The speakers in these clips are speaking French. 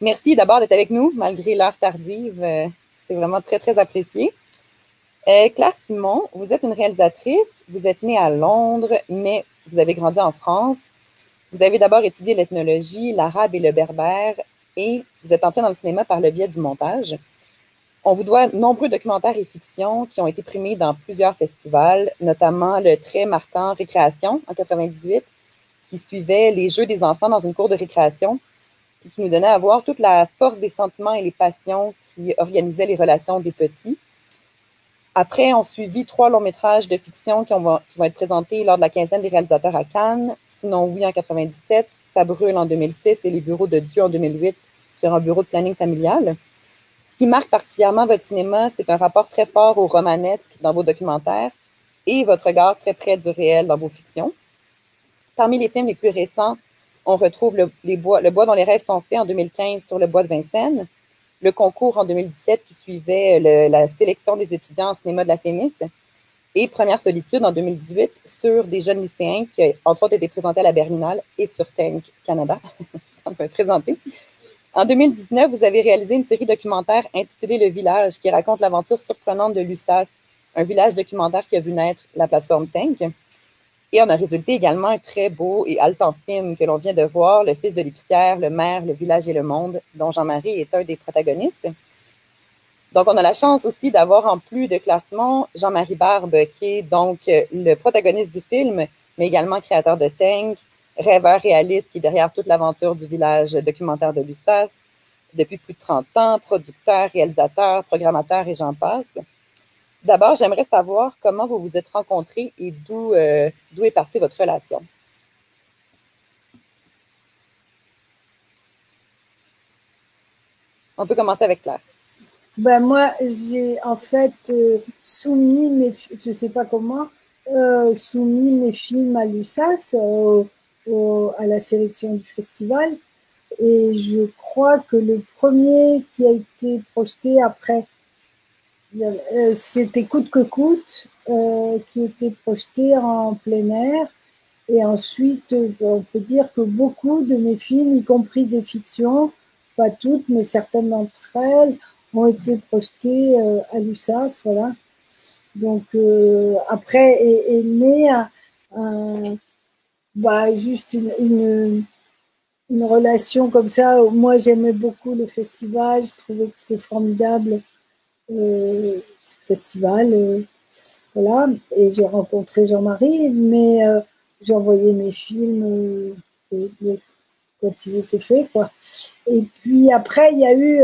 Merci d'abord d'être avec nous, malgré l'heure tardive. C'est vraiment très, très apprécié. Claire Simon, vous êtes une réalisatrice, vous êtes née à Londres, mais vous avez grandi en France. Vous avez d'abord étudié l'ethnologie, l'arabe et le berbère, et vous êtes entrée dans le cinéma par le biais du montage. On vous doit nombreux documentaires et fictions qui ont été primés dans plusieurs festivals, notamment le très marquant Récréation en 98, qui suivait les jeux des enfants dans une cour de récréation, puis qui nous donnait à voir toute la force des sentiments et les passions qui organisaient les relations des petits. Après, on suivit 3 longs métrages de fiction qui vont être présentés lors de la quinzaine des réalisateurs à Cannes, Sinon oui en 97, Ça brûle en 2006 et Les bureaux de Dieu en 2008 sur un bureau de planning familial. Ce qui marque particulièrement votre cinéma, c'est un rapport très fort au romanesque dans vos documentaires et votre regard très près du réel dans vos fictions. Parmi les films les plus récents, on retrouve le bois dont les rêves sont faits en 2015 sur le bois de Vincennes, le concours en 2017 qui suivait la sélection des étudiants en cinéma de la FEMIS et Première solitude en 2018 sur des jeunes lycéens qui, entre autres, étaient présentés à la Berlinale et sur Tank Canada, présenté. En 2019, vous avez réalisé une série documentaire intitulée Le Village qui raconte l'aventure surprenante de l'USAS, un village documentaire qui a vu naître la plateforme Tank. Et on a résulté également un très beau et haletant film que l'on vient de voir, Le fils de l'épicière, le maire, le village et le monde, dont Jean-Marie est un des protagonistes. Donc, on a la chance aussi d'avoir en plus de classement Jean-Marie Barbe, qui est donc le protagoniste du film, mais également créateur de Tank, rêveur réaliste qui est derrière toute l'aventure du village documentaire de l'USAS, depuis plus de 30 ans, producteur, réalisateur, programmateur et j'en passe. D'abord, j'aimerais savoir comment vous vous êtes rencontrés et d'où est partie votre relation. On peut commencer avec Claire. Ben moi, j'ai en fait soumis mes, je sais pas comment, soumis mes films à l'USAS, à la sélection du festival. Et je crois que le premier qui a été projeté après, c'était Coûte que coûte, qui était projeté en plein air. Et ensuite, on peut dire que beaucoup de mes films, y compris des fictions, pas toutes, mais certaines d'entre elles, ont été projetées à l'USAS, voilà. Donc, après est né juste une relation comme ça. Moi, j'aimais beaucoup le festival, je trouvais que c'était formidable, ce festival. Voilà, et j'ai rencontré Jean-Marie, mais j'ai envoyé mes films quand ils étaient faits, quoi. Et puis après, il y a eu,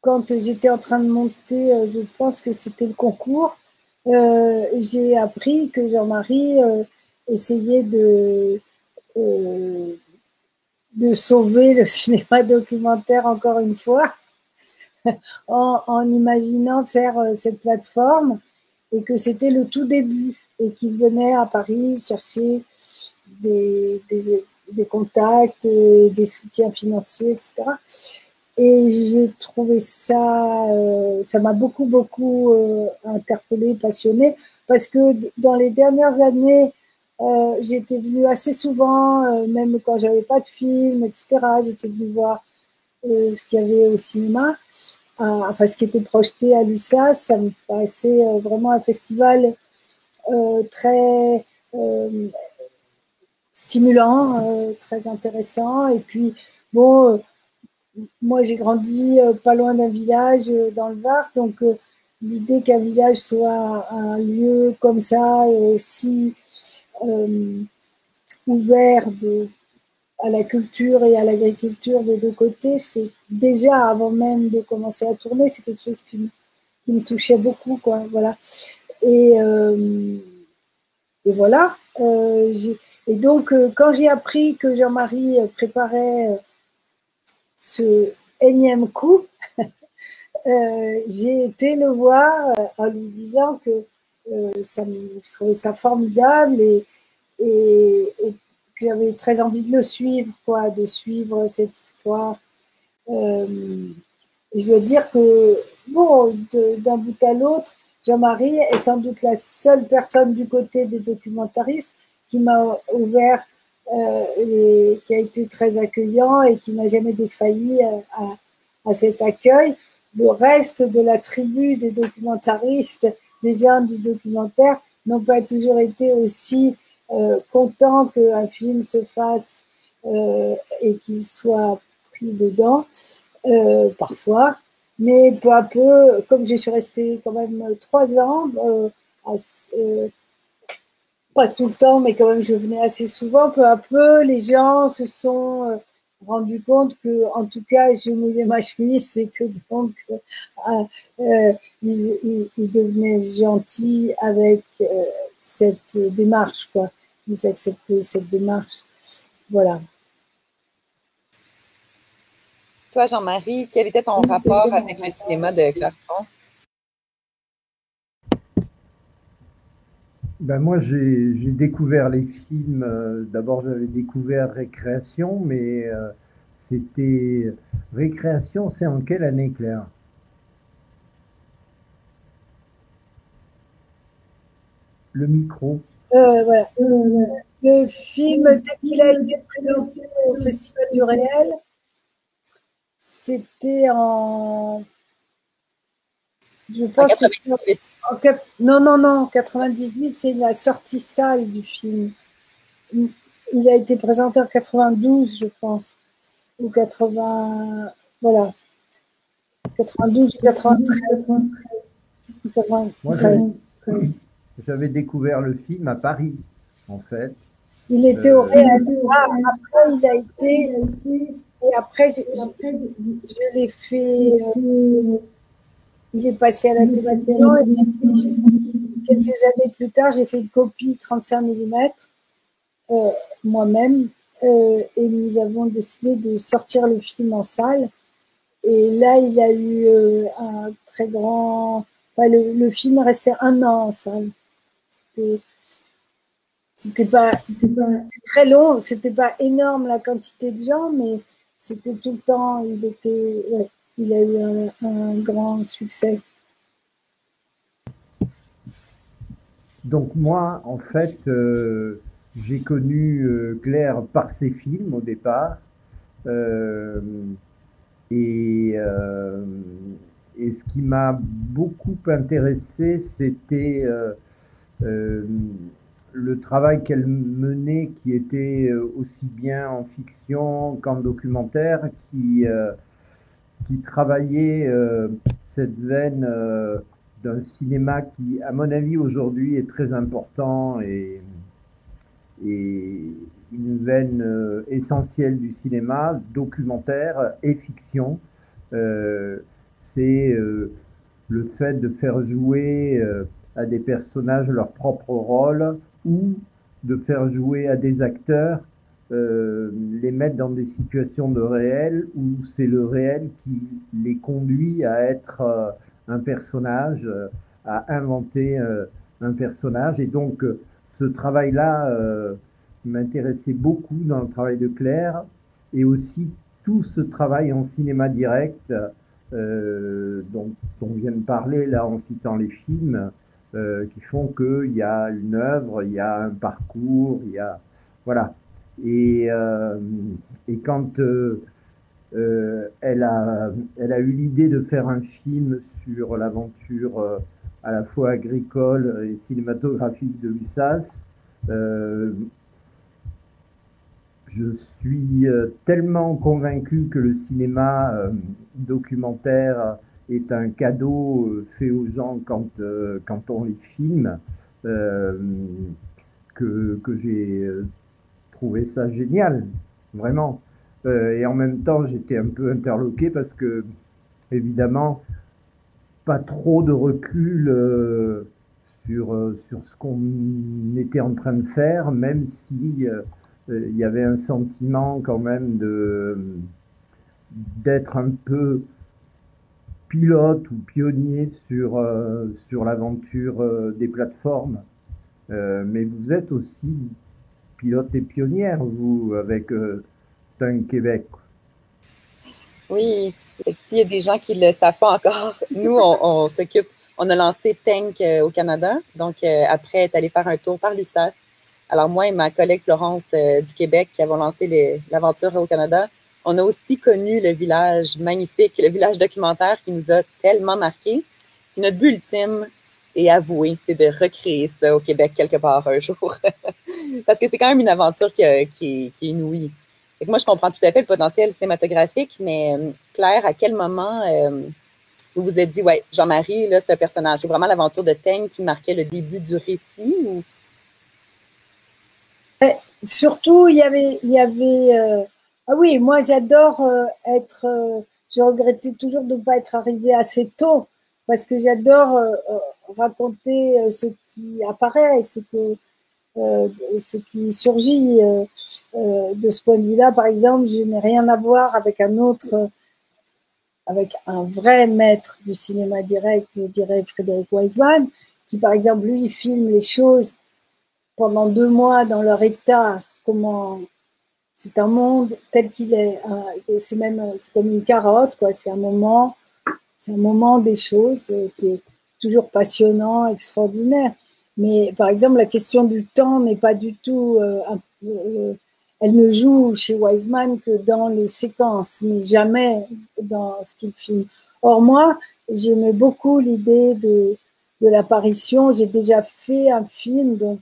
quand j'étais en train de monter, je pense que c'était le concours, j'ai appris que Jean-Marie essayait de sauver le cinéma documentaire encore une fois, en imaginant faire cette plateforme, et que c'était le tout début, et qu'il venait à Paris chercher des contacts, des soutiens financiers, etc. Et j'ai trouvé ça, ça m'a beaucoup, beaucoup interpellée, passionnée, parce que dans les dernières années, j'étais venue assez souvent, même quand j'avais pas de film, etc. J'étais venue voir ce qu'il y avait au cinéma, enfin ce qui était projeté à l'USAS. Ça me paraissait vraiment un festival très stimulant, très intéressant. Et puis, bon, moi j'ai grandi pas loin d'un village dans le Var, donc l'idée qu'un village soit un lieu comme ça, si ouvert à la culture et à l'agriculture des deux côtés, déjà avant même de commencer à tourner, c'est quelque chose qui me touchait beaucoup, quoi. Voilà. Et voilà. Et donc, quand j'ai appris que Jean-Marie préparait ce énième coup, j'ai été le voir en lui disant que je trouvais ça formidable, et que j'avais très envie de le suivre, quoi, de suivre cette histoire. Et je dois dire que, bon, d'un bout à l'autre, Jean-Marie est sans doute la seule personne du côté des documentaristes qui m'a ouvert qui a été très accueillant et qui n'a jamais défailli à cet accueil. Le reste de la tribu des documentaristes, des gens du documentaire, n'ont pas toujours été aussi contents qu'un film se fasse et qu'il soit pris dedans, parfois. Mais peu à peu, comme je suis restée quand même 3 ans, pas tout le temps, mais quand même je venais assez souvent, peu à peu, les gens se sont rendus compte que, en tout cas, je mouillais ma chemise et que donc ils devenaient gentils avec cette démarche, quoi. Ils acceptaient cette démarche. Voilà. Toi, Jean-Marie, quel était ton rapport avec le cinéma de Clarkson? Ben moi, j'ai découvert les films. D'abord, j'avais découvert Récréation, mais c'était. Récréation, c'est en quelle année, Claire? Le micro. Voilà. Le film, dès qu'il a été présenté au Festival du Réel, c'était en. Je En pense que c'est 98. non, 98, c'est la sortie salle du film. Il a été présenté en 92, je pense, ou 80, voilà, 92 ou 93. Moi, 93. j'avais découvert le film à Paris, en fait. Il était au Réel. Ah, après, il a été, et après, je l'ai fait, il est passé à la télévision, et quelques années plus tard, j'ai fait une copie 35 mm moi-même, et nous avons décidé de sortir le film en salle. Et là, il a eu un très grand. Enfin, le film est resté 1 an en salle. C'était pas très long, c'était pas énorme la quantité de gens, mais c'était tout le temps. Ouais, il a eu un grand succès. Donc moi, en fait, j'ai connu Claire par ses films au départ. Euh, et, euh, et ce qui m'a beaucoup intéressé, c'était euh, le travail qu'elle menait, qui était aussi bien en fiction qu'en documentaire, qui travaillait cette veine d'un cinéma qui, à mon avis, aujourd'hui est très important et une veine essentielle du cinéma, documentaire et fiction. Euh, c'est le fait de faire jouer à des personnages leur propre rôle ou de faire jouer à des acteurs, les mettre dans des situations de réel où c'est le réel qui les conduit à être un personnage, à inventer un personnage. Et donc, ce travail-là m'intéressait beaucoup dans le travail de Claire et aussi tout ce travail en cinéma direct dont on vient de parler là en citant les films qui font qu'il y a une œuvre, il y a un parcours, il y a voilà. Et, euh, et quand elle a eu l'idée de faire un film sur l'aventure à la fois agricole et cinématographique de Lussas, euh, je suis tellement convaincu que le cinéma documentaire est un cadeau fait aux gens quand on les filme, euh, que j'ai trouvé ça génial, vraiment. Et en même temps, j'étais un peu interloqué parce que, évidemment, pas trop de recul sur ce qu'on était en train de faire, même si il y avait un sentiment quand même d'être un peu pilote ou pionnier sur l'aventure des plateformes. Mais vous êtes aussi pilote et pionnière, vous, avec Tung Québec. Oui, s'il y a des gens qui ne le savent pas encore, nous, on s'occupe, on a lancé Tank au Canada. Donc, après, est allé faire un tour par l'USAS. Alors moi et ma collègue Florence du Québec qui avons lancé l'aventure au Canada, on a aussi connu le village magnifique, le village documentaire qui nous a tellement marqué. Et notre but ultime est avoué, c'est de recréer ça au Québec quelque part un jour. Parce que c'est quand même une aventure qui est inouïe. Fait que moi, je comprends tout à fait le potentiel cinématographique, mais Claire, à quel moment vous vous êtes dit, ouais, Jean-Marie, là, c'est un personnage. C'est vraiment l'aventure de Teigne qui marquait le début du récit ou... Surtout, il y avait ah oui, moi j'adore être. Je regrettais toujours de ne pas être arrivée assez tôt parce que j'adore raconter ce qui apparaît, ce qui surgit. De ce point de vue-là, par exemple, je n'ai rien à voir avec avec un vrai maître du cinéma direct, je dirais Frédéric Wiseman, qui par exemple lui filme les choses pendant 2 mois dans leur état, comment c'est un monde tel qu'il est, c'est comme une carotte, quoi. C'est un moment des choses qui est toujours passionnant, extraordinaire. Mais par exemple, la question du temps n'est pas du tout, elle ne joue chez Wiseman que dans les séquences, mais jamais dans ce qu'il filme. Or moi, j'aimais beaucoup l'idée de l'apparition. J'ai déjà fait un film, donc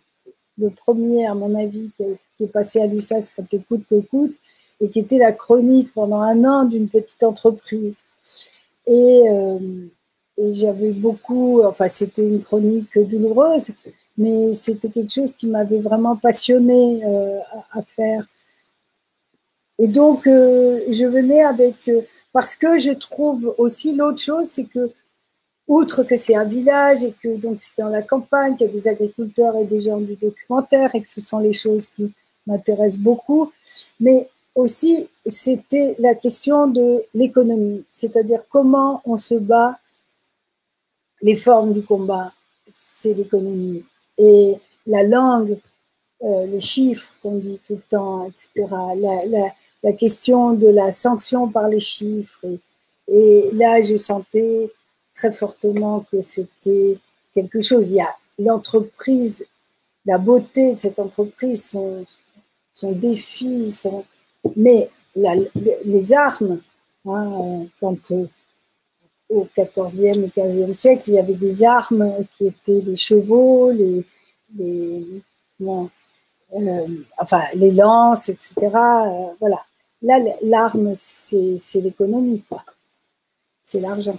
le premier, à mon avis, qui est passé à l'USAS, s'appelait Coûte que coûte, et qui était la chronique pendant 1 an d'une petite entreprise. Et j'avais beaucoup, enfin, c'était une chronique douloureuse, mais c'était quelque chose qui m'avait vraiment passionnée à faire. Et donc, je venais avec, parce que je trouve aussi l'autre chose, c'est que outre que c'est un village et que donc c'est dans la campagne, qu'il y a des agriculteurs et des gens du documentaire et que ce sont les choses qui m'intéressent beaucoup, mais aussi c'était la question de l'économie, c'est-à-dire comment on se bat, les formes du combat, c'est l'économie. Et la langue, les chiffres qu'on dit tout le temps, etc., la question de la sanction par les chiffres. Et là, je sentais très fortement que c'était quelque chose. Il y a l'entreprise, la beauté de cette entreprise, son défi, mais les armes, hein, quand au XIVe ou XVe siècle, il y avait des armes qui étaient les chevaux, bon, enfin les lances, etc. Voilà. Là, l'arme, c'est l'économie, quoi. C'est l'argent.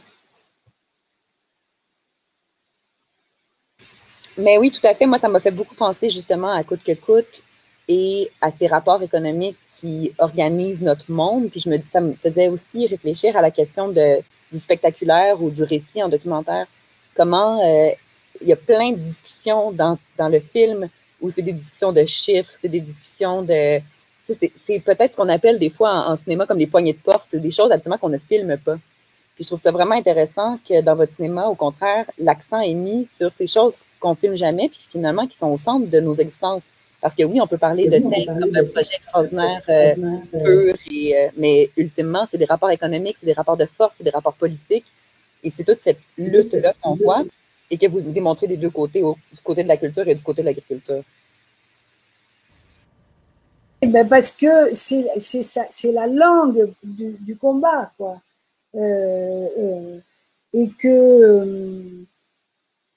Mais oui, tout à fait. Moi, ça m'a fait beaucoup penser justement à Coûte que coûte et à ces rapports économiques qui organisent notre monde. Puis je me dis, ça me faisait aussi réfléchir à la question du spectaculaire ou du récit en documentaire. Comment il y a plein de discussions dans le film où c'est des discussions de chiffres, c'est des discussions de... C'est peut-être ce qu'on appelle des fois en cinéma comme des poignées de porte. C'est des choses absolument qu'on ne filme pas. Puis je trouve ça vraiment intéressant que dans votre cinéma, au contraire, l'accent est mis sur ces choses qu'on filme jamais, puis finalement qui sont au centre de nos existences. Parce que oui, on peut parler de Teigne comme d'un projet extraordinaire, pur, mais ultimement, c'est des rapports économiques, c'est des rapports de force, c'est des rapports politiques. Et c'est toute cette lutte-là qu'on voit et que vous démontrez des deux côtés, du côté de la culture et du côté de l'agriculture. Ben parce que c'est la langue du combat, quoi. Et que,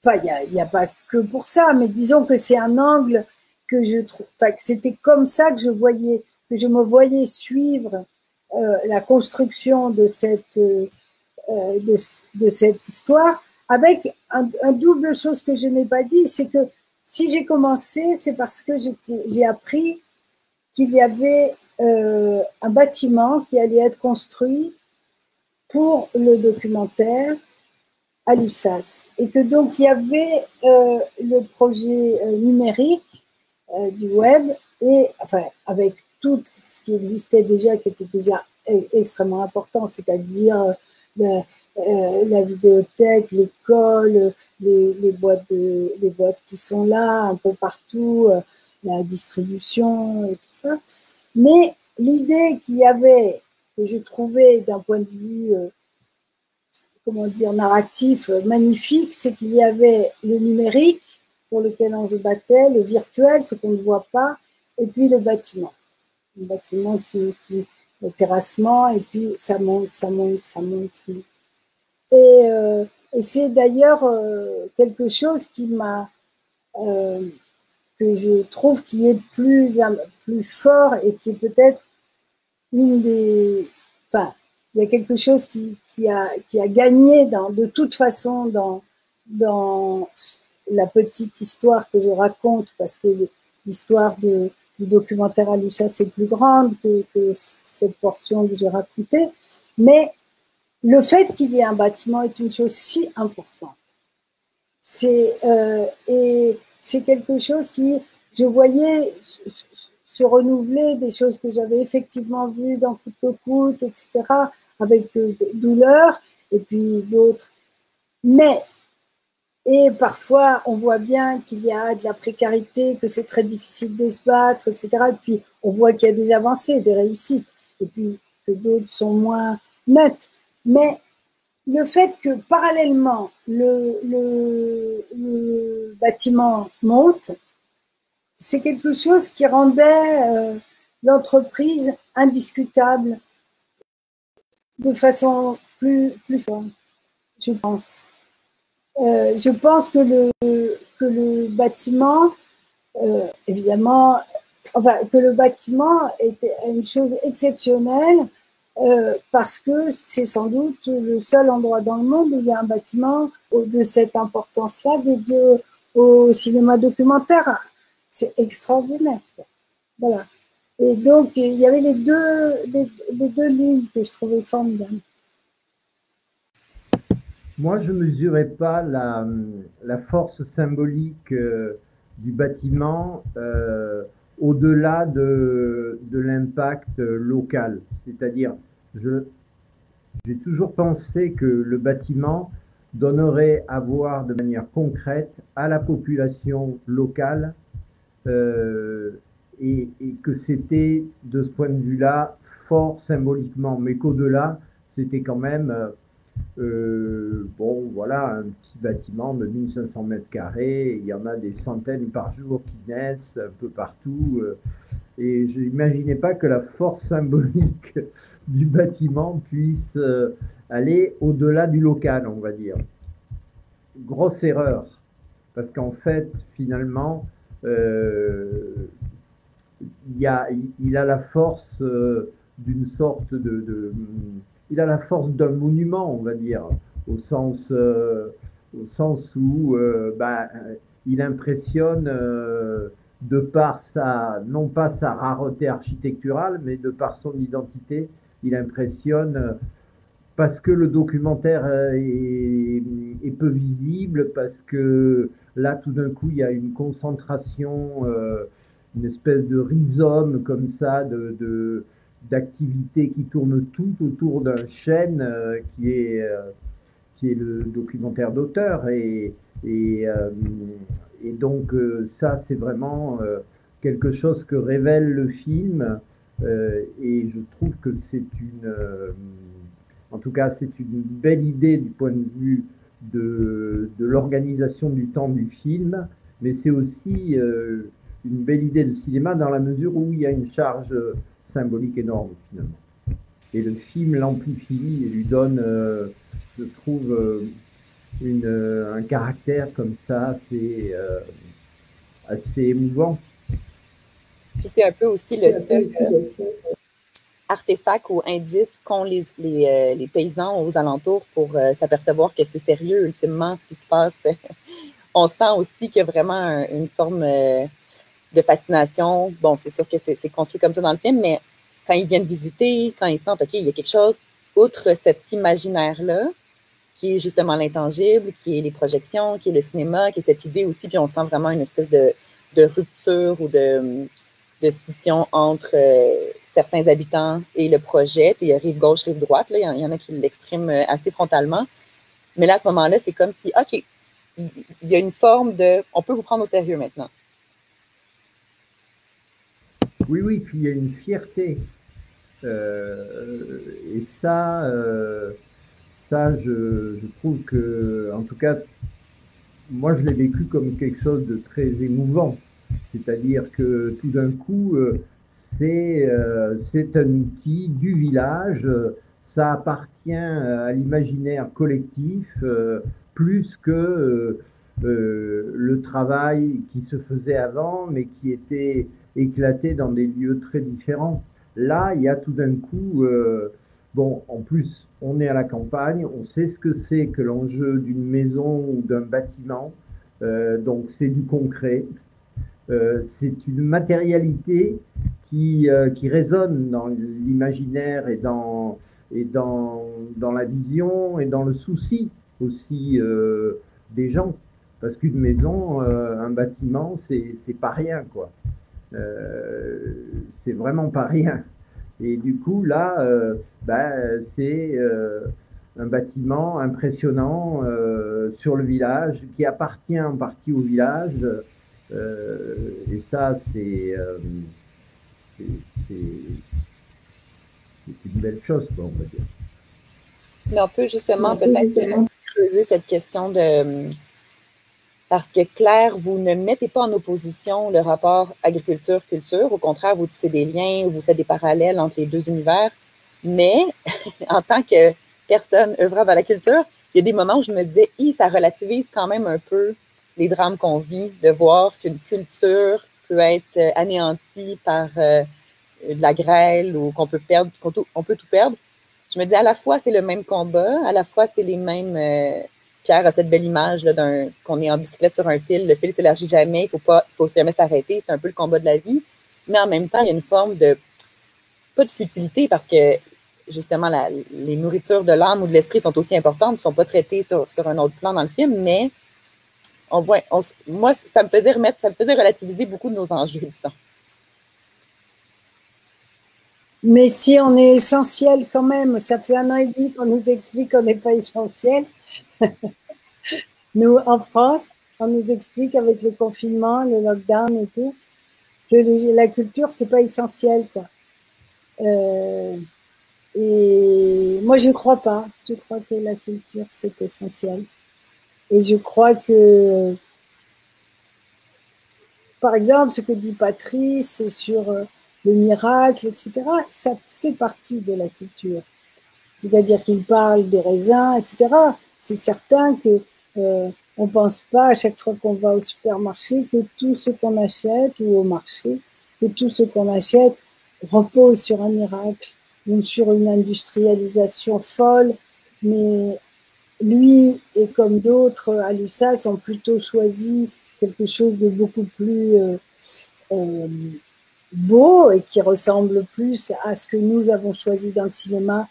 enfin, il n'y a pas que pour ça, mais disons que c'est un angle que je trouve, enfin, que c'était comme ça que je me voyais suivre la construction de de cette histoire, avec un double chose que je n'ai pas dit, c'est que si j'ai commencé, c'est parce que j'ai appris qu'il y avait un bâtiment qui allait être construit pour le documentaire à l'USAS. Et que donc il y avait le projet numérique du web, et enfin avec tout ce qui existait déjà, qui était déjà extrêmement important, c'est-à-dire la vidéothèque, l'école, les boîtes qui sont là un peu partout, la distribution et tout ça. Mais l'idée qu'il y avait, que je trouvais d'un point de vue comment dire, narratif magnifique, c'est qu'il y avait le numérique pour lequel on se battait, le virtuel, ce qu'on ne voit pas, et puis le bâtiment. Le bâtiment le terrassement, et puis ça monte, ça monte, ça monte. Et c'est d'ailleurs quelque chose qui m'a, que je trouve qui est plus fort et qui est peut-être une des, enfin, il y a quelque chose qui a gagné de toute façon dans la petite histoire que je raconte, parce que l'histoire du documentaire à Lucha, c'est plus grande que cette portion que j'ai racontée. Mais le fait qu'il y ait un bâtiment est une chose si importante. Et c'est quelque chose qui, je voyais se renouveler des choses que j'avais effectivement vues dans Coûte que coûte, etc., avec douleur, et puis d'autres. Mais, et parfois, on voit bien qu'il y a de la précarité, que c'est très difficile de se battre, etc. Et puis, on voit qu'il y a des avancées, des réussites, et puis que d'autres sont moins nettes. Mais le fait que parallèlement le bâtiment monte, c'est quelque chose qui rendait l'entreprise indiscutable de façon plus forte, je pense. Je pense que le bâtiment, évidemment, enfin, que le bâtiment était une chose exceptionnelle parce que c'est sans doute le seul endroit dans le monde où il y a un bâtiment de cette importance-là dédié au cinéma documentaire. C'est extraordinaire. Voilà. Et donc, il y avait les deux lignes que je trouvais formidables. Moi, je ne mesurais pas la force symbolique du bâtiment au-delà de l'impact local. C'est-à-dire, j'ai toujours pensé que le bâtiment donnerait à voir de manière concrète à la population locale et que c'était, de ce point de vue-là, fort symboliquement, mais qu'au-delà, c'était quand même bon, voilà, un petit bâtiment de 1500 mètres carrés, il y en a des centaines par jour qui naissent un peu partout, et je n'imaginais pas que la force symbolique du bâtiment puisse aller au-delà du local, on va dire. Grosse erreur, parce qu'en fait, finalement, il a la force d'une sorte il a la force d'un monument, on va dire, au sens où il impressionne de par non pas sa rareté architecturale, mais de par son identité, il impressionne parce que le documentaire est peu visible, parce que là, tout d'un coup, il y a une concentration, une espèce de rhizome comme ça, d'activités qui tournent tout autour d'un chêne qui est le documentaire d'auteur. Et donc, ça, c'est vraiment quelque chose que révèle le film. Et je trouve que c'est en tout cas, c'est une belle idée du point de vue de l'organisation du temps du film, mais c'est aussi une belle idée de cinéma dans la mesure où il y a une charge symbolique énorme finalement. Et le film l'amplifie et lui donne, je trouve, un caractère comme ça assez émouvant. Puis c'est un peu aussi le seul artefact ou indice qu'ont les paysans aux alentours pour s'apercevoir que c'est sérieux ultimement ce qui se passe. On sent aussi qu'il y a vraiment une forme de fascination. Bon, c'est sûr que c'est construit comme ça dans le film, mais quand ils viennent visiter, quand ils sentent, OK, il y a quelque chose, outre cet imaginaire-là, qui est justement l'intangible, qui est les projections, qui est le cinéma, qui est cette idée aussi, puis on sent vraiment une espèce de rupture ou de scission entre certains habitants et le projet. Il y a rive gauche, rive droite, là, il y en a qui l'expriment assez frontalement. Mais là, à ce moment-là, c'est comme si, OK, il y a une forme de, on peut vous prendre au sérieux maintenant. Oui, oui, puis il y a une fierté. Et ça, je trouve que, en tout cas, moi, je l'ai vécu comme quelque chose de très émouvant. C'est-à-dire que tout d'un coup, c'est un outil du village, ça appartient à l'imaginaire collectif plus que le travail qui se faisait avant, mais qui était éclaté dans des lieux très différents. Là, il y a tout d'un coup, bon, en plus, on est à la campagne, on sait ce que c'est que l'enjeu d'une maison ou d'un bâtiment, donc c'est du concret. C'est une matérialité qui résonne dans l'imaginaire et dans la vision et dans le souci aussi des gens. Parce qu'une maison, un bâtiment, c'est pas rien, quoi. C'est vraiment pas rien. Et du coup, là, c'est un bâtiment impressionnant sur le village, qui appartient en partie au village. Et ça, c'est une belle chose, quoi, on va dire. Mais on peut justement peut-être creuser cette question de... Parce que Claire, vous ne mettez pas en opposition le rapport agriculture-culture. Au contraire, vous tissez des liens, vous faites des parallèles entre les deux univers. Mais en tant que personne œuvrant dans la culture, il y a des moments où je me disais, ça relativise quand même un peu les drames qu'on vit, de voir qu'une culture peut être anéantie par de la grêle ou qu'on peut perdre, on peut tout perdre. Je me dis, à la fois, c'est le même combat, à la fois, c'est les mêmes... Pierre a cette belle image là, qu'on est en bicyclette sur un fil, le fil s'élargit jamais, il faut jamais s'arrêter, c'est un peu le combat de la vie, mais en même temps, il y a une forme de, pas de futilité, parce que justement, les nourritures de l'âme ou de l'esprit sont aussi importantes, ne sont pas traitées sur un autre plan dans le film, mais moi, ça me faisait relativiser beaucoup de nos enjeux, disons. Mais si on est essentiel quand même, ça fait 1 an et demi qu'on nous explique qu'on n'est pas essentiel. Nous, en France, on nous explique avec le confinement, le lockdown et tout, que la culture, c'est pas essentiel, quoi. Et moi, je ne crois pas. Je crois que la culture, c'est essentiel. Et je crois que, par exemple, ce que dit Patrice sur le miracle, etc., ça fait partie de la culture. C'est-à-dire qu'il parle des raisins, etc. C'est certain que on pense pas à chaque fois qu'on va au supermarché que tout ce qu'on achète ou au marché, que tout ce qu'on achète repose sur un miracle ou sur une industrialisation folle. Mais lui et comme d'autres à l'USAS ont plutôt choisi quelque chose de beaucoup plus beau et qui ressemble plus à ce que nous avons choisi dans le cinéma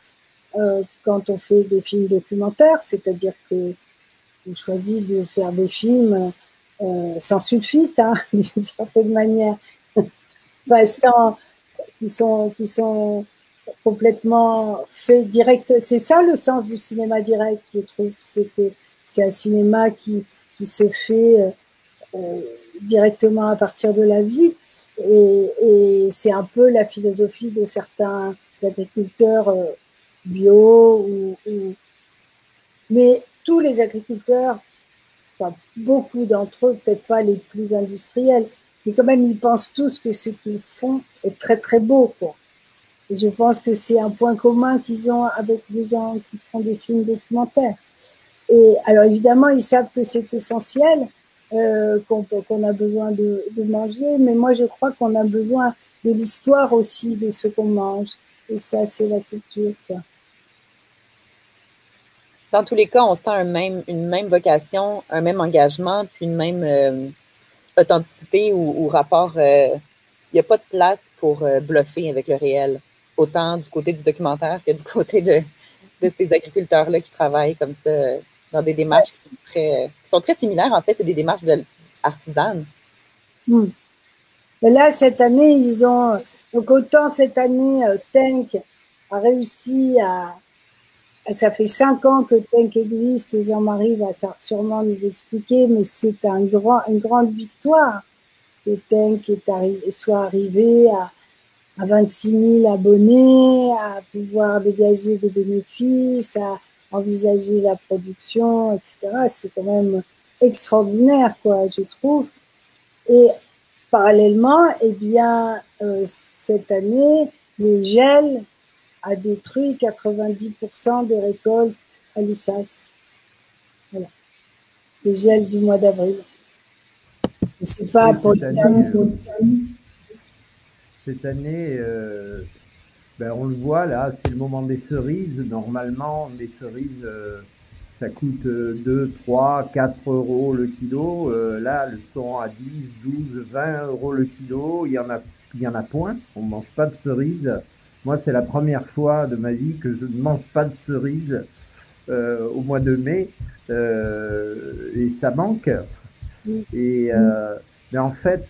quand on fait des films documentaires, c'est-à-dire que on choisit de faire des films sans sulfite, hein, d'une certaine manière, enfin, qui sont complètement faits direct. C'est ça le sens du cinéma direct, je trouve, c'est que c'est un cinéma qui se fait directement à partir de la vie, et c'est un peu la philosophie de certains agriculteurs bio, mais tous les agriculteurs, enfin beaucoup d'entre eux, peut-être pas les plus industriels, mais quand même ils pensent tous que ce qu'ils font est très très beau, quoi. Et je pense que c'est un point commun qu'ils ont avec les gens qui font des films documentaires. Et alors évidemment, ils savent que c'est essentiel, qu'on a besoin de manger, mais moi je crois qu'on a besoin de l'histoire aussi de ce qu'on mange. Et ça, c'est la culture, quoi. Dans tous les cas, on sent une même vocation, un même engagement, puis une même authenticité ou rapport. Il n'y a pas de place pour bluffer avec le réel, autant du côté du documentaire que du côté de ces agriculteurs-là qui travaillent comme ça dans des démarches qui sont très similaires. En fait, c'est des démarches artisanes. Mais là, cette année, donc autant cette année, Tank a réussi ça fait 5 ans que Tank existe et Jean-Marie va sûrement nous expliquer, mais c'est une grande victoire que Tank soit arrivé à 26 000 abonnés, à pouvoir dégager des bénéfices, à envisager la production, etc. C'est quand même extraordinaire, quoi, je trouve. Et parallèlement, eh bien, cette année, le gel a détruit 90% des récoltes à Lussas. Voilà. Le gel du mois d'avril. C'est pas oui, pour cette année ben, on le voit là, c'est le moment des cerises. Normalement, les cerises, ça coûte 2, 3, 4 euros le kilo. Là, elles sont à 10, 12, 20 euros le kilo. Il y en a point. On ne mange pas de cerises. Moi, c'est la première fois de ma vie que je ne mange pas de cerises au mois de mai. Et ça manque. Et, mais en fait,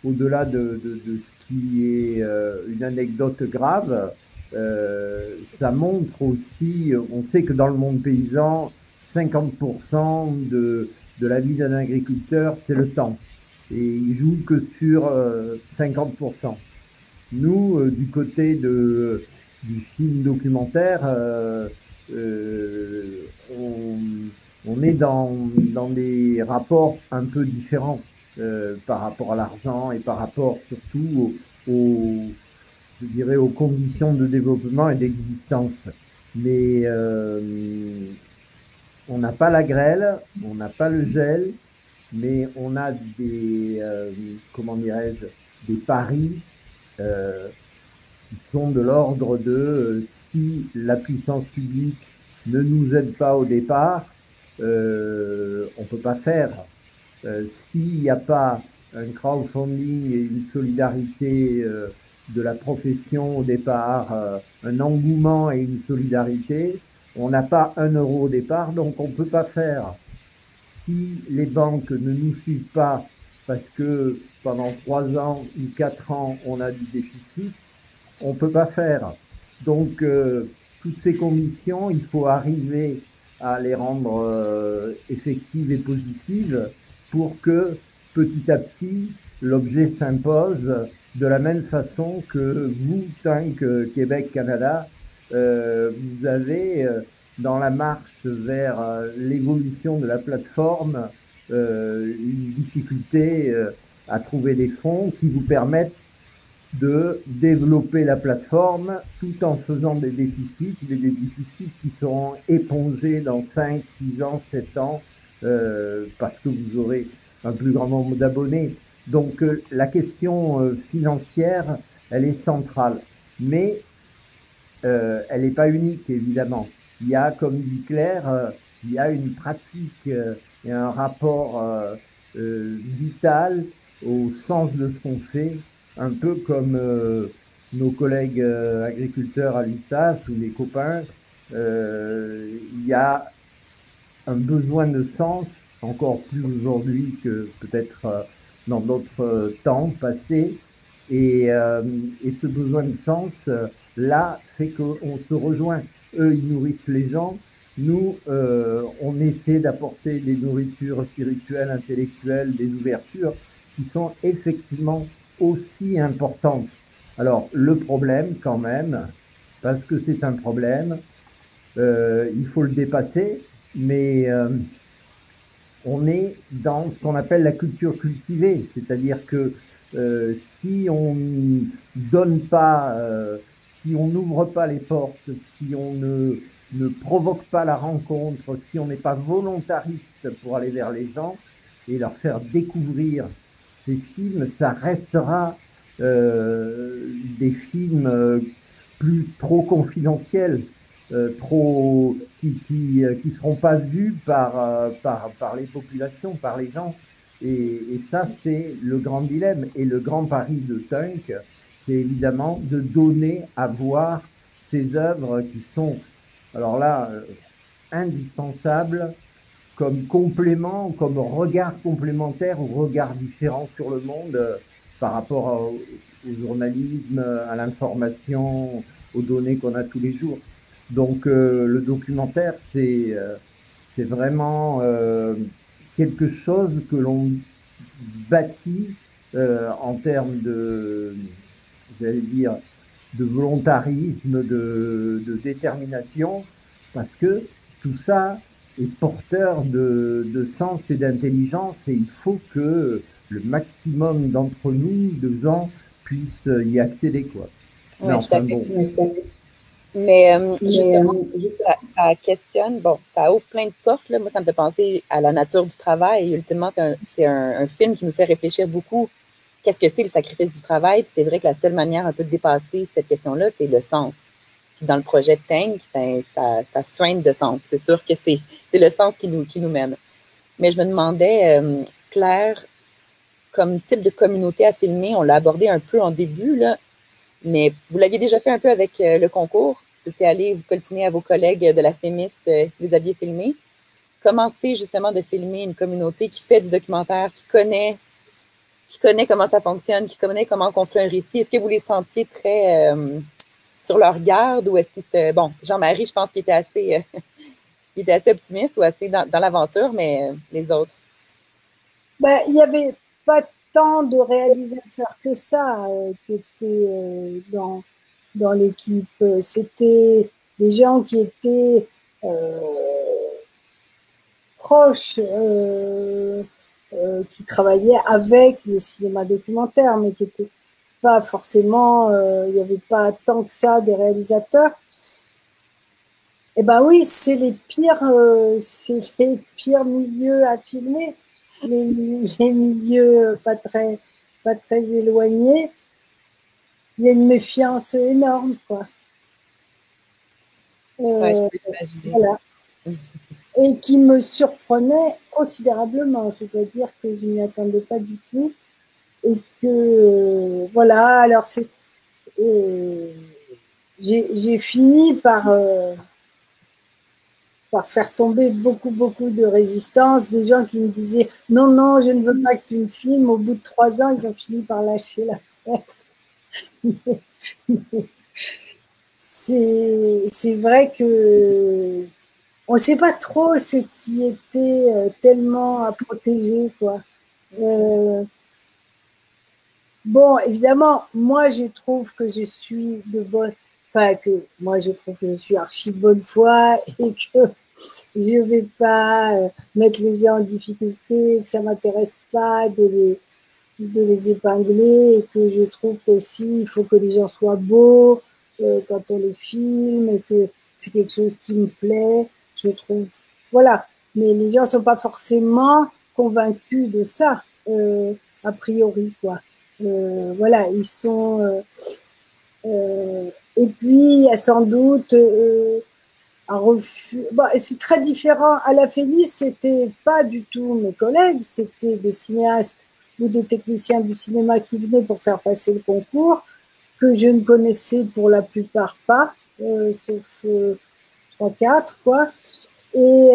au-delà de ce qui est une anecdote grave, ça montre aussi, on sait que dans le monde paysan, 50% de la vie d'un agriculteur, c'est le temps. Et il joue que sur 50%. Nous, du côté du film documentaire, on, on est dans des rapports un peu différents par rapport à l'argent et par rapport surtout je dirais, aux conditions de développement et d'existence. Mais on n'a pas la grêle, on n'a pas le gel, mais on a des, comment dirais-je, des paris qui sont de l'ordre de si la puissance publique ne nous aide pas au départ, on ne peut pas faire. S'il n'y a pas un crowdfunding et une solidarité de la profession au départ, un engouement et une solidarité, on n'a pas 1 euro au départ, donc on ne peut pas faire. Si les banques ne nous suivent pas parce que pendant 3 ans ou 4 ans, on a du déficit, on ne peut pas faire. Donc, toutes ces conditions, il faut arriver à les rendre effectives et positives pour que petit à petit, l'objet s'impose de la même façon que vous, Tank Québec Canada, vous avez dans la marche vers l'évolution de la plateforme une difficulté à trouver des fonds qui vous permettent de développer la plateforme tout en faisant des déficits qui seront épongés dans 5, 6 ans, 7 ans, parce que vous aurez un plus grand nombre d'abonnés. Donc la question financière, elle est centrale. Mais elle n'est pas unique, évidemment. Il y a, comme dit Claire, il y a une pratique et un rapport vital au sens de ce qu'on fait, un peu comme nos collègues agriculteurs à l'USAS ou les copains. Il y a un besoin de sens, encore plus aujourd'hui que peut-être dans d'autres temps passés. Et ce besoin de sens, là, fait qu'on se rejoint. Eux, ils nourrissent les gens. Nous, on essaie d'apporter des nourritures spirituelles, intellectuelles, des ouvertures qui sont effectivement aussi importantes. Alors, le problème, quand même, parce que c'est un problème, il faut le dépasser, mais on est dans ce qu'on appelle la culture cultivée, c'est-à-dire que si on donne pas, si on n'ouvre pas les portes, si on ne provoque pas la rencontre, si on n'est pas volontariste pour aller vers les gens et leur faire découvrir ces films, ça restera des films plus trop confidentiels, qui seront pas vus par les populations, par les gens. Et ça, c'est le grand dilemme. Et le grand pari de Tunk, c'est évidemment de donner à voir ces œuvres qui sont, alors là, indispensables comme complément, comme regard complémentaire ou regard différent sur le monde par rapport au journalisme, à l'information, aux données qu'on a tous les jours. Donc le documentaire, c'est vraiment quelque chose que l'on bâtit en termes de, j'allais dire, de volontarisme, de détermination, parce que tout ça, est porteur de sens et d'intelligence, et il faut que le maximum d'entre nous, de gens, puissent y accéder, quoi. Mais Oui, tout à enfin fait. bon. Mais justement, ça questionne, bon, ça ouvre plein de portes, là. Moi, ça me fait penser à la nature du travail. Et ultimement, un film qui nous fait réfléchir beaucoup. Qu'est-ce que c'est le sacrifice du travail? Puis c'est vrai que la seule manière un peu de dépasser cette question-là, c'est le sens. Puis dans le projet Tank, ben, ça soigne de sens. C'est sûr que c'est le sens qui nous mène. Mais je me demandais, Claire, comme type de communauté à filmer, on l'a abordé un peu en début, là, mais vous l'aviez déjà fait un peu avec le concours. Vous étiez allé vous coltiner à vos collègues de la FEMIS, vous aviez filmé. Comment c'est justement de filmer une communauté qui fait du documentaire, qui connaît comment ça fonctionne, qui connaît comment construire un récit? Est-ce que vous les sentiez très sur leur garde ou est-ce qu'ils se... Bon, Jean-Marie, je pense qu'il était assez, il était assez optimiste ou assez dans l'aventure, mais les autres? Ben, il n'y avait pas tant de réalisateurs que ça qui étaient dans l'équipe. C'était des gens qui étaient proches, qui travaillaient avec le cinéma documentaire, mais qui n'étaient pas forcément, il n'y avait pas tant que ça des réalisateurs. Eh ben oui, c'est les pires milieux à filmer, les milieux pas très éloignés. Il y a une méfiance énorme, quoi. Ouais, je peux l'imaginer. Voilà. Et qui me surprenait considérablement. Je dois dire que je n'y attendais pas du tout. Et que, voilà, alors j'ai fini par faire tomber beaucoup de résistance, de gens qui me disaient non, non, je ne veux pas que tu me filmes. Au bout de 3 ans, ils ont fini par lâcher l'affaire. C'est vrai que on ne sait pas trop ce qui était tellement à protéger, quoi. Bon, évidemment, moi, je trouve que je suis de bonne, enfin, que moi, je trouve que je suis archi de bonne foi et que je vais pas mettre les gens en difficulté, que ça m'intéresse pas de les épingler et que je trouve qu'aussi, il faut que les gens soient beaux quand on les filme et que c'est quelque chose qui me plaît, je trouve. Voilà. Mais les gens sont pas forcément convaincus de ça, a priori, quoi. Voilà, ils sont. Et puis, il y a sans doute un refus. Bon, c'est très différent. À la Fémis, c'était pas du tout mes collègues, c'était des cinéastes ou des techniciens du cinéma qui venaient pour faire passer le concours, que je ne connaissais pour la plupart pas, sauf 3-4, quoi. Et,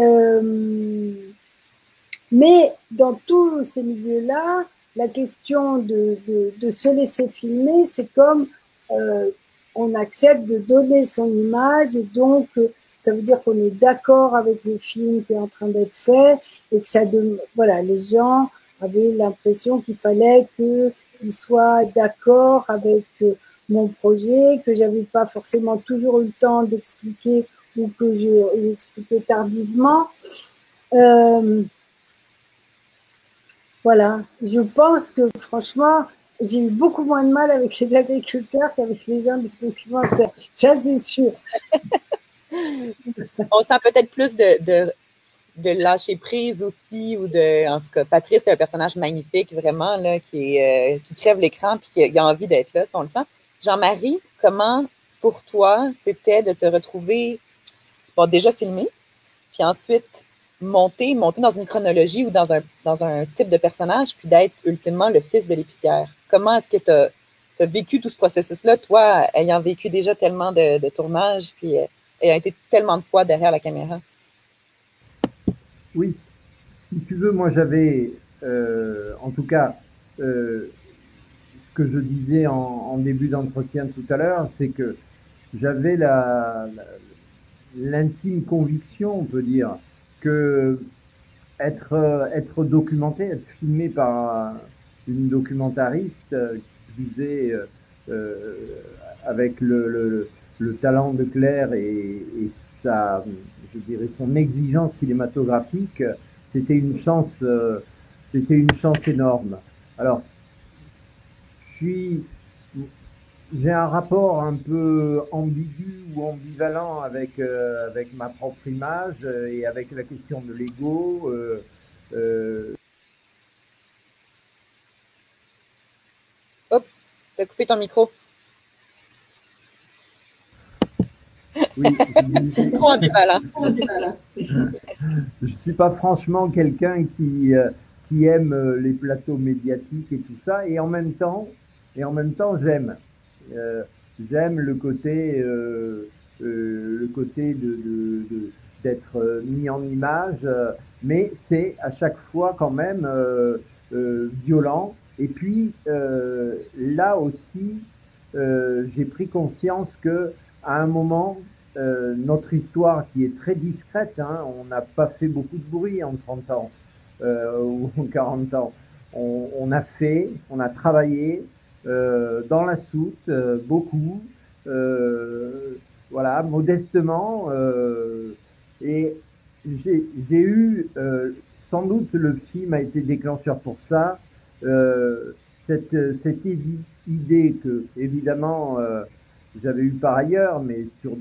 mais dans tous ces milieux-là, la question de se laisser filmer, c'est comme on accepte de donner son image et donc ça veut dire qu'on est d'accord avec le film qui est en train d'être fait et que voilà, les gens avaient l'impression qu'il fallait qu'ils soient d'accord avec mon projet, que j'avais pas forcément toujours eu le temps d'expliquer ou que j'expliquais tardivement. Voilà, je pense que franchement, j'ai eu beaucoup moins de mal avec les agriculteurs qu'avec les gens du documentaire. Ça, c'est sûr. On sent peut-être plus de lâcher prise aussi, ou de, en tout cas, Patrice est un personnage magnifique, vraiment, là, qui crève l'écran puis qui a envie d'être là, si on le sent. Jean-Marie, comment, pour toi, c'était de te retrouver, bon, déjà filmé, puis ensuite monter dans une chronologie ou dans un type de personnage, puis d'être ultimement le fils de l'épicière. Comment est-ce que tu as vécu tout ce processus-là, toi, ayant vécu déjà tellement de tournages, puis ayant été tellement de fois derrière la caméra? Oui, si tu veux, moi j'avais, en tout cas, ce que je disais en début d'entretien tout à l'heure, c'est que j'avais l'intime conviction, on peut dire, que être documenté, être filmé par une documentariste qui disait avec le talent de Claire et sa, je dirais, son exigence cinématographique, c'était une chance énorme. Alors, j'ai un rapport un peu ambigu ou ambivalent avec ma propre image et avec la question de l'ego. Hop, tu as coupé ton micro. Oui, trop ambivalent. Je suis pas franchement quelqu'un qui aime les plateaux médiatiques et tout ça, et en même temps j'aime. J'aime le côté d'être mis en image, mais c'est à chaque fois quand même violent. Et puis là aussi, j'ai pris conscience que à un moment, notre histoire qui est très discrète, hein, on n'a pas fait beaucoup de bruit en 30 ans ou 40 ans. On a travaillé dans la soute, beaucoup, voilà, modestement. Et j'ai eu, sans doute le film a été déclencheur pour ça, cette idée que, évidemment, j'avais eu par ailleurs, mais sur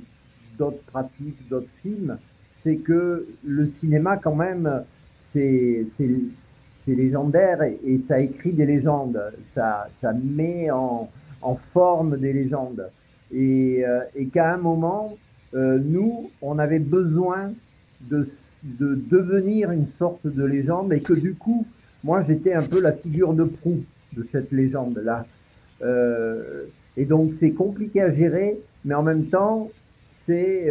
d'autres pratiques, d'autres films, c'est que le cinéma, quand même, c'est légendaire et ça écrit des légendes, ça met en forme des légendes. Et qu'à un moment, nous, on avait besoin de devenir une sorte de légende et que du coup, moi, j'étais un peu la figure de proue de cette légende-là. Et donc, c'est compliqué à gérer, mais en même temps, c'est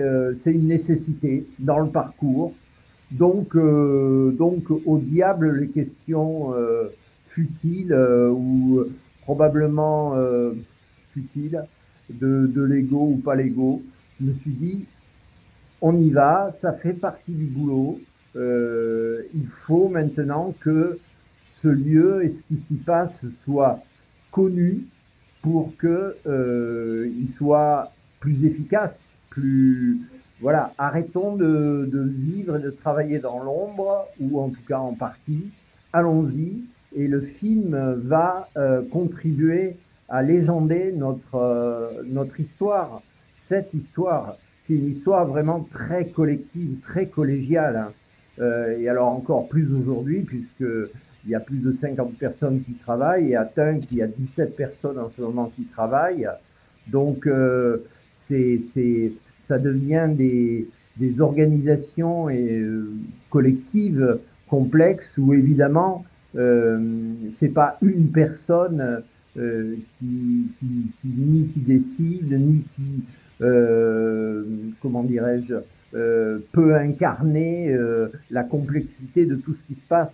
une nécessité dans le parcours. Donc au diable les questions futiles ou probablement futiles de l'ego ou pas l'ego. Je me suis dit, on y va, ça fait partie du boulot. Il faut maintenant que ce lieu et ce qui s'y passe soit connu pour que il soit plus efficace, plus voilà, arrêtons de vivre et de travailler dans l'ombre, ou en tout cas en partie. Allons-y, et le film va contribuer à légender notre histoire, cette histoire, qui est une histoire vraiment très collective, très collégiale. Hein. Et alors encore plus aujourd'hui, puisqu'il y a plus de 50 personnes qui travaillent, et à Tunk, il y a 17 personnes en ce moment qui travaillent. Donc, ça devient des organisations collectives complexes où évidemment c'est pas une personne ni qui décide ni qui comment dirais-je peut incarner la complexité de tout ce qui se passe,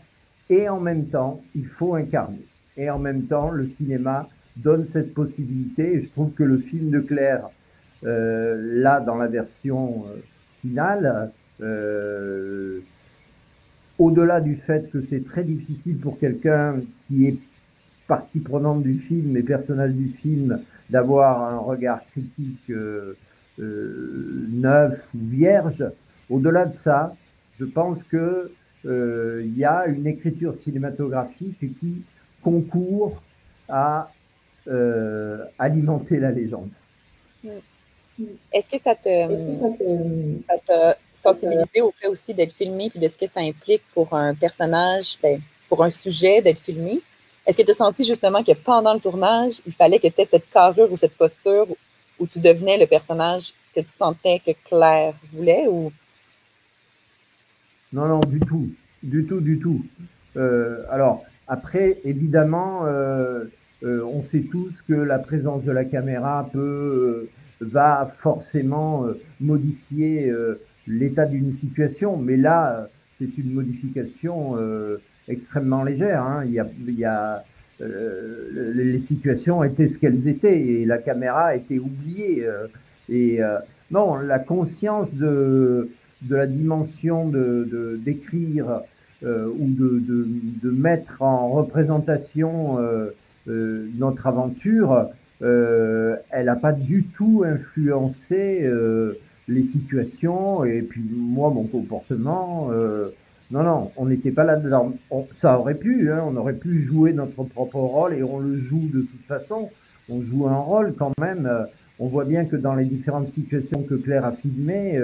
et en même temps il faut incarner, et en même temps le cinéma donne cette possibilité, et je trouve que le film de Claire là, dans la version finale, au-delà du fait que c'est très difficile pour quelqu'un qui est partie prenante du film et personnage du film d'avoir un regard critique neuf ou vierge, au-delà de ça, je pense que y a une écriture cinématographique qui concourt à alimenter la légende. Est-ce que ça t'a sensibilisé au fait aussi d'être filmé puis de ce que ça implique pour un personnage, pour un sujet d'être filmé? Est-ce que tu as senti justement que pendant le tournage, il fallait que tu aies cette carrure ou cette posture où tu devenais le personnage que tu sentais que Claire voulait ou? Non, non, du tout. Du tout, du tout. Alors, après, évidemment, on sait tous que la présence de la caméra va forcément modifier l'état d'une situation, mais là, c'est une modification extrêmement légère. Hein. Les situations étaient ce qu'elles étaient et la caméra était oubliée. Non, la conscience de la dimension d'écrire ou de mettre en représentation notre aventure, elle n'a pas du tout influencé les situations, et puis moi, mon comportement, non, on n'était pas là-dedans. Ça aurait pu, hein, on aurait pu jouer notre propre rôle, et on le joue de toute façon. On joue un rôle quand même. On voit bien que dans les différentes situations que Claire a filmées,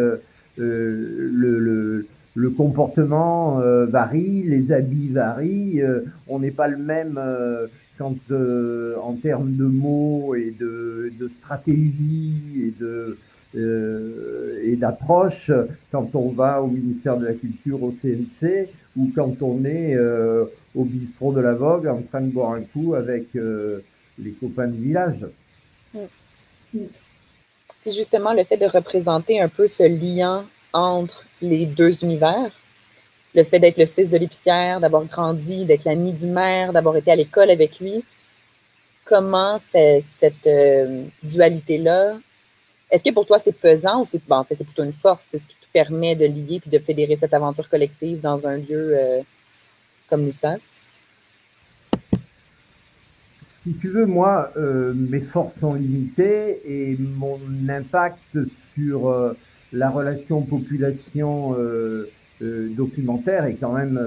le comportement varie, les habits varient. On n'est pas le même quand, en termes de mots et de stratégie et d'approche, quand on va au ministère de la Culture, au CNC, ou quand on est au bistrot de la Vogue en train de boire un coup avec les copains de village. Puis justement, le fait de représenter un peu ce lien entre les deux univers, le fait d'être le fils de l'épicière, d'avoir grandi, d'être l'ami du maire, d'avoir été à l'école avec lui, comment cette dualité-là, est-ce que pour toi c'est pesant ou c'est en fait, c'est plutôt une force, c'est ce qui te permet de lier puis de fédérer cette aventure collective dans un lieu comme l'USAS? Si tu veux, moi, mes forces sont limitées et mon impact sur la relation population documentaire est quand même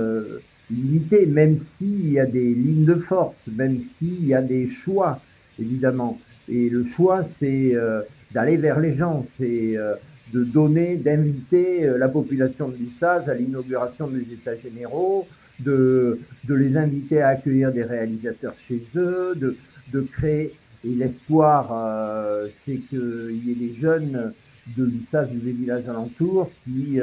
limité, même s'il y a des lignes de force, même s'il y a des choix, évidemment. Et le choix, c'est d'aller vers les gens, c'est de donner, d'inviter la population de l'USAS à l'inauguration des États généraux, de les inviter à accueillir des réalisateurs chez eux, de créer. Et l'espoir, c'est qu'il y ait des jeunes de l'USAS ou des villages alentours qui,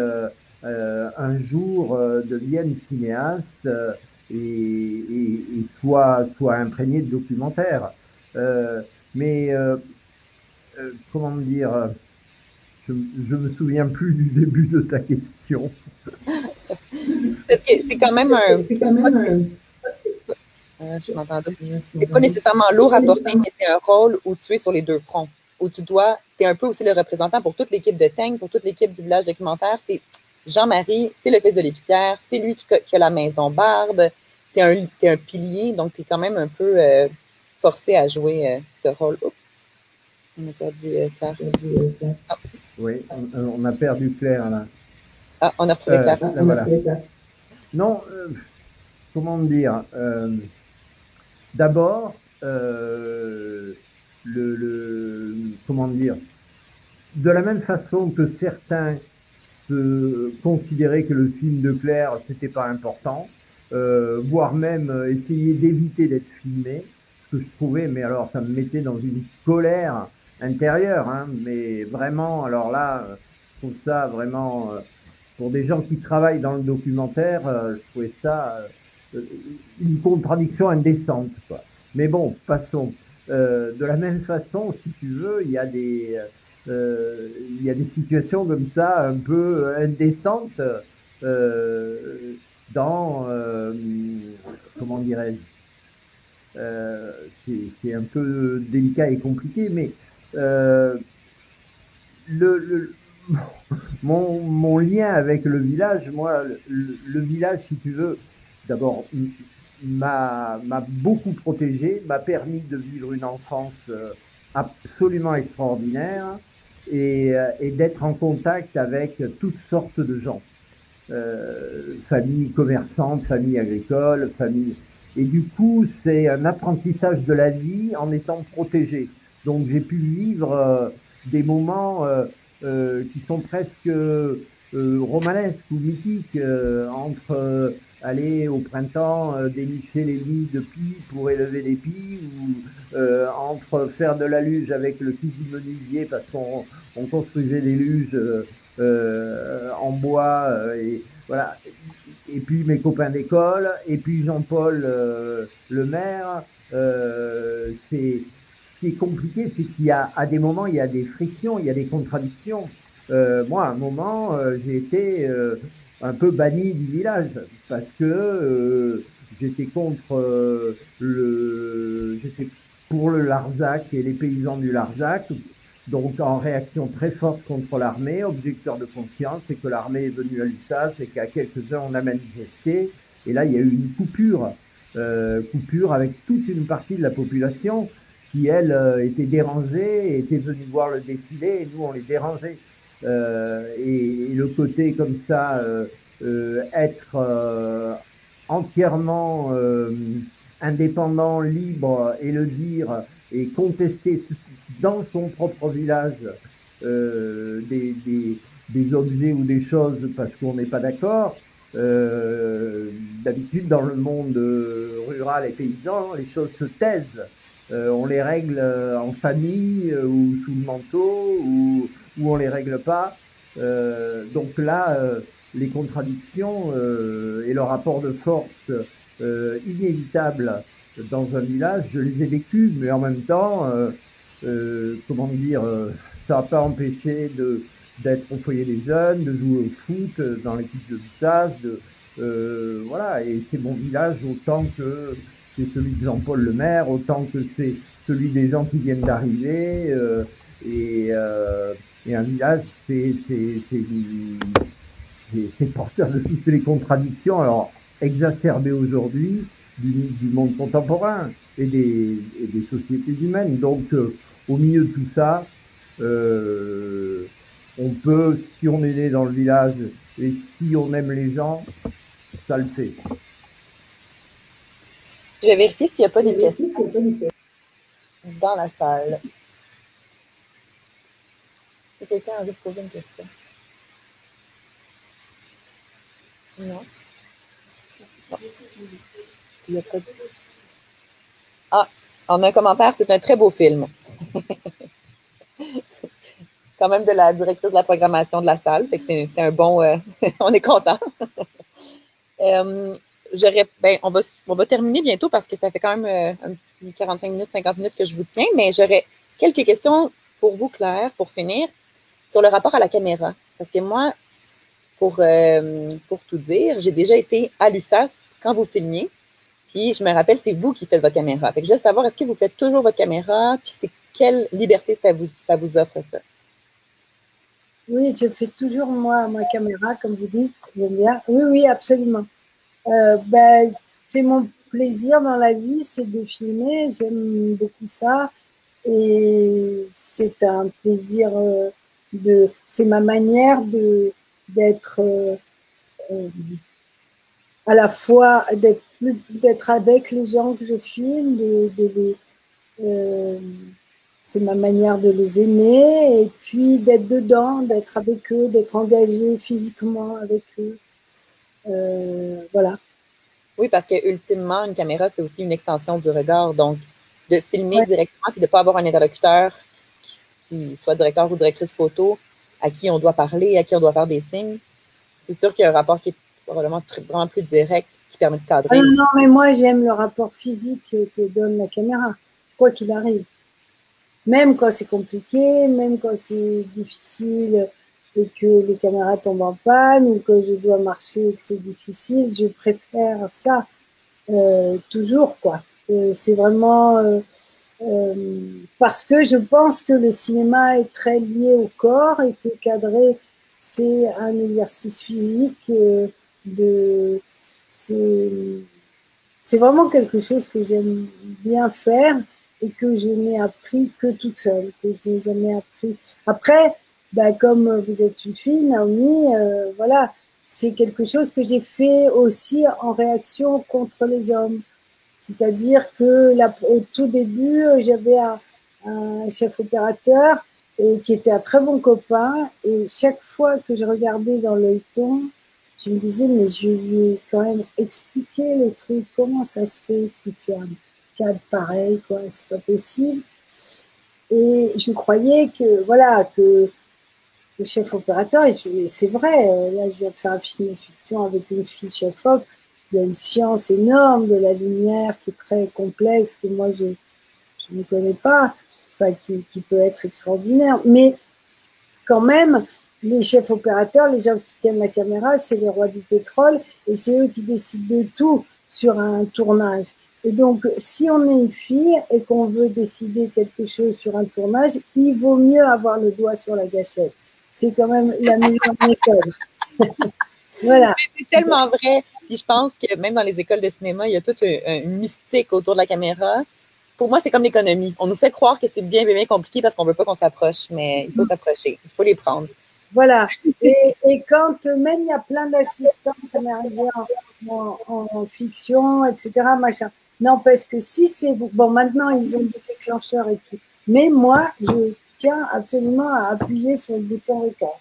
un jour, deviennent cinéastes et soient imprégnés de documentaires. Mais comment dire, je me souviens plus du début de ta question. Parce que c'est quand même un. Je m'entends. C'est pas nécessairement lourd à porter, mais c'est un rôle où tu es sur les deux fronts, où tu es un peu aussi le représentant pour toute l'équipe de Teng, pour toute l'équipe du village documentaire. C'est Jean-Marie, c'est le fils de l'épicière, c'est lui qui a la maison Barbe. T'es un pilier, donc t'es quand même un peu forcé à jouer ce rôle. Oups. On a perdu Claire. Oh. Oui, on a perdu Claire là. Ah, on a retrouvé Claire. Voilà. Non, comment dire, d'abord, comment dire, de la même façon que certains considéraient que le film de Claire c'était pas important, voire même essayer d'éviter d'être filmé, ce que je trouvais, mais alors ça me mettait dans une colère intérieure, hein, mais vraiment, alors là, je trouve ça vraiment, pour des gens qui travaillent dans le documentaire, je trouvais ça une contradiction indécente, quoi. Mais bon, passons. De la même façon, si tu veux, il y a des situations comme ça un peu indécentes dans comment dirais-je, c'est un peu délicat et compliqué, mais mon lien avec le village, moi, le village, si tu veux, d'abord, m'a beaucoup protégé, m'a permis de vivre une enfance absolument extraordinaire et d'être en contact avec toutes sortes de gens. Familles commerçantes, familles agricoles, familles... Et du coup, c'est un apprentissage de la vie en étant protégé. Donc j'ai pu vivre des moments qui sont presque romanesques ou mythiques, entre aller au printemps dénicher les nids de pie pour élever des pies, ou entre faire de la luge avec le fils du menuisier parce qu'on construisait des luges en bois, et voilà. Et puis mes copains d'école, et puis Jean-Paul le maire. C'est ce qui est compliqué, c'est qu'il y a à des moments il y a des frictions, il y a des contradictions. Moi, à un moment, j'ai été un peu banni du village parce que j'étais contre j'étais pour le Larzac et les paysans du Larzac. Donc en réaction très forte contre l'armée, objecteur de conscience, c'est que l'armée est venue à l'USAS et qu'à quelques-uns on a manifesté. Et là, il y a eu une coupure avec toute une partie de la population qui, elle, était dérangée, était venue voir le défilé, et nous, on les dérangeait. et le côté comme ça, être entièrement indépendant, libre, et le dire, et contester dans son propre village des objets ou des choses parce qu'on n'est pas d'accord. D'habitude, dans le monde rural et paysan, les choses se taisent. On les règle en famille ou sous le manteau, ou on les règle pas. Donc là, les contradictions et le rapport de force inévitable dans un village, je les ai vécus, mais en même temps, comment dire, ça n'a pas empêché d'être au foyer des jeunes, de jouer au foot dans l'équipe de village, voilà, et c'est mon village autant que c'est celui de Jean-Paul le maire, autant que c'est celui des gens qui viennent d'arriver, et un village, c'est porteur de toutes les contradictions, alors exacerbées aujourd'hui du monde contemporain et des sociétés humaines. Donc, au milieu de tout ça, on peut, si on est né dans le village et si on aime les gens, ça le fait. Je vais vérifier s'il n'y a pas des questions dans la salle. Si quelqu'un a envie de poser une question. Non. Non. Il y a pas de... Ah, on a un commentaire, c'est un très beau film. Quand même de la directrice de la programmation de la salle, fait que c'est un bon... on est content. On va terminer bientôt parce que ça fait quand même un petit 45 minutes, 50 minutes que je vous tiens, mais j'aurais quelques questions pour vous, Claire, pour finir, sur le rapport à la caméra. Parce que moi, pour tout dire, j'ai déjà été à l'USAS quand vous filmiez, puis je me rappelle, c'est vous qui faites votre caméra. Fait que je voulais savoir, est-ce que vous faites toujours votre caméra, puis c'est quelle liberté ça vous offre, ça? Oui, je fais toujours, moi, ma caméra, comme vous dites, j'aime bien. Oui, oui, absolument. C'est mon plaisir dans la vie, c'est de filmer, j'aime beaucoup ça. Et c'est un plaisir c'est ma manière d'être à la fois d'être avec les gens que je filme, c'est ma manière de les aimer et puis d'être dedans, d'être avec eux, d'être engagé physiquement avec eux. Voilà. Oui, parce que ultimement, une caméra, c'est aussi une extension du regard. Donc, de filmer directement et de ne pas avoir un interlocuteur qui soit directeur ou directrice photo à qui on doit parler, à qui on doit faire des signes, c'est sûr qu'il y a un rapport qui est probablement vraiment plus direct, qui permet de cadrer. Non, mais moi, j'aime le rapport physique que donne la caméra, quoi qu'il arrive. Même quand c'est compliqué, même quand c'est difficile et que les caméras tombent en panne ou que je dois marcher et que c'est difficile, je préfère ça toujours, quoi. C'est vraiment parce que je pense que le cinéma est très lié au corps et que cadrer, c'est un exercice physique. C'est vraiment quelque chose que j'aime bien faire et que je n'ai appris que toute seule, que je n'ai jamais appris. Après, comme vous êtes une fille, Naomi, voilà, c'est quelque chose que j'ai fait aussi en réaction contre les hommes. C'est-à-dire que au tout début, j'avais un chef opérateur et qui était un très bon copain. Et chaque fois que je regardais dans l'œilleton, je me disais, mais je lui ai quand même expliqué le truc, comment ça se fait qu'il fait un cadre pareil, quoi, c'est pas possible. Et je croyais que, voilà, que le chef opérateur, et c'est vrai, là je viens de faire un film de fiction avec une fille chef op, il y a une science énorme de la lumière qui est très complexe, que moi je ne connais pas, enfin, qui peut être extraordinaire. Mais quand même, les chefs opérateurs, les gens qui tiennent la caméra, c'est les rois du pétrole et c'est eux qui décident de tout sur un tournage. Et donc, si on est une fille et qu'on veut décider quelque chose sur un tournage, il vaut mieux avoir le doigt sur la gâchette. C'est quand même la meilleure méthode. Voilà. C'est tellement vrai. Puis je pense que même dans les écoles de cinéma, il y a toute une mystique autour de la caméra. Pour moi, c'est comme l'économie. On nous fait croire que c'est bien, bien, bien compliqué parce qu'on veut pas qu'on s'approche, mais il faut s'approcher. Il faut les prendre. Voilà. Et quand même il y a plein d'assistants, ça m'est arrivé en fiction, etc. Machin. N'empêche que si c'est vous, bon, maintenant ils ont des déclencheurs et tout, mais moi je tiens absolument à appuyer sur le bouton record.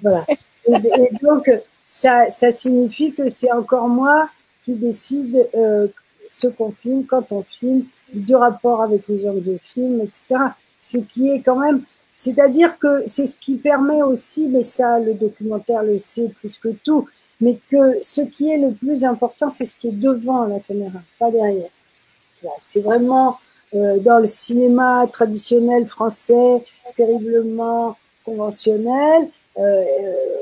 Voilà. Et donc ça signifie que c'est encore moi qui décide ce qu'on filme, quand on filme, du rapport avec les gens que je filme, etc. Ce qui est quand même, c'est-à-dire que c'est ce qui permet aussi, mais ça, le documentaire le sait plus que tout, mais que ce qui est le plus important, c'est ce qui est devant la caméra, pas derrière. Voilà, c'est vraiment dans le cinéma traditionnel français, terriblement conventionnel.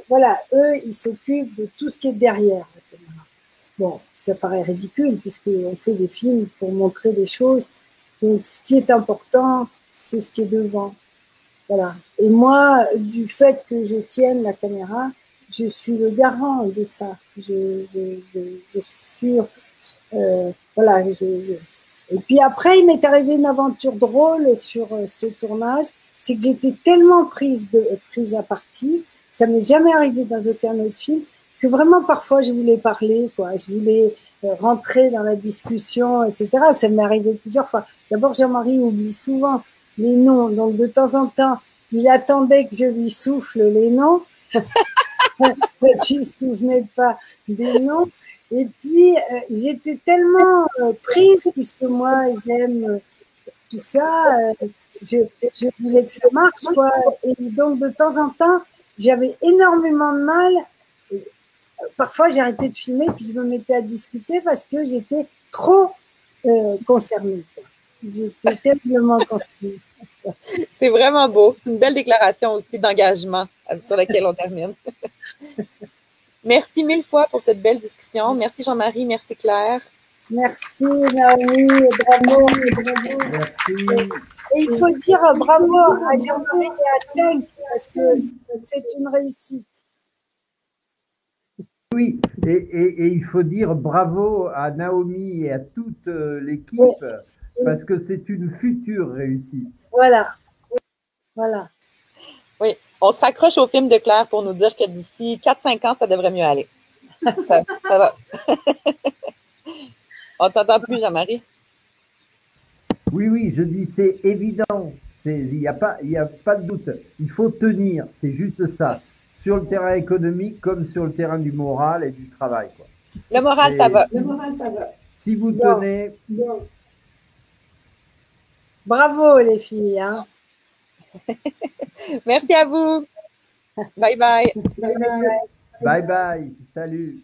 Voilà, eux, ils s'occupent de tout ce qui est derrière la caméra. Bon, ça paraît ridicule puisqu'on fait des films pour montrer des choses. Donc, ce qui est important, c'est ce qui est devant. Voilà. Et moi, du fait que je tienne la caméra, je suis le garant de ça. Je suis sûre. Voilà. Et puis après, il m'est arrivé une aventure drôle sur ce tournage. C'est que j'étais tellement prise à partie, ça m'est jamais arrivé dans aucun autre film, que vraiment parfois je voulais parler, quoi. Je voulais rentrer dans la discussion, etc. Ça m'est arrivé plusieurs fois. D'abord, Jean-Marie oublie souvent les noms, donc de temps en temps, il attendait que je lui souffle les noms. Il ne se souvenait pas des noms. Et puis, j'étais tellement prise, puisque moi, j'aime tout ça. Je voulais que ça marche, quoi. Et donc, de temps en temps, j'avais énormément de mal. Parfois, j'arrêtais de filmer, puis je me mettais à discuter parce que j'étais trop concernée, quoi. J'étais terriblement concernée. C'est vraiment beau. C'est une belle déclaration aussi d'engagement sur laquelle on termine. Merci mille fois pour cette belle discussion. Merci Jean-Marie, merci Claire. Merci Naomi, bravo, bravo. Merci. Et il faut dire bravo à Jean-Marie et à Tank parce que c'est une réussite. Oui, et il faut dire bravo à Naomi et à toute l'équipe, oui, parce que c'est une future réussite. Voilà. Voilà. Oui, on se raccroche au film de Claire pour nous dire que d'ici 4-5 ans, ça devrait mieux aller. Ça va. On t'entend plus, Jean-Marie? Oui, je dis c'est évident. Il n'y a pas de doute. Il faut tenir, c'est juste ça. Sur le terrain économique comme sur le terrain du moral et du travail, quoi. Le moral, ça va. Si vous tenez... Bon. Bravo les filles. Hein. Merci à vous. Bye bye. Bye bye. Salut.